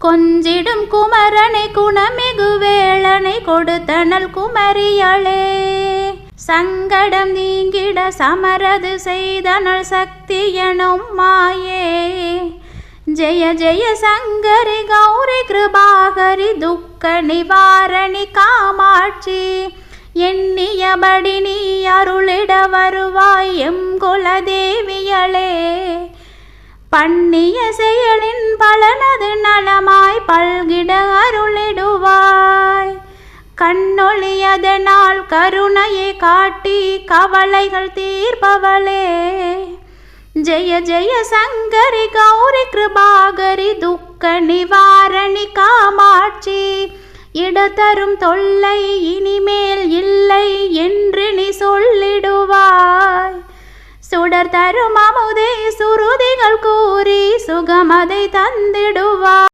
கொஞ்சிடும் குமரனை குணமிகு வேளனை கொடுத்தனல் குமரியளே. சங்கடம் நீங்கிட சமரது செய்தனல் சக்தி எனும் மாயே. ஜெய ஜெய சங்கரி கௌரி கிருபாகரி துக்க நிவாரணி காமாட்சி. எண்ணியபடி நீ அருளிட வருவாய் எம் குலதேவியளே. பண்ணிய செயலின் பலனது நலமாய் பல்கிட அருளிடுவாய். கண்ணொளியதனால் கருணையை காட்டி கவலைகள் தீர்ப்பவளே. ஜெய ஜெய சங்கரி கௌரி கிருபாகரி துக்க நிவாரணி காமாட்சி. இடதரும் தொல்லை இனிமேல் இல்லை என்று நீ சொல்லிடுவாய். சுடர் தரும் அமுதே சுருதிகள் கூறி சுகமதை தந்திடுவாய்.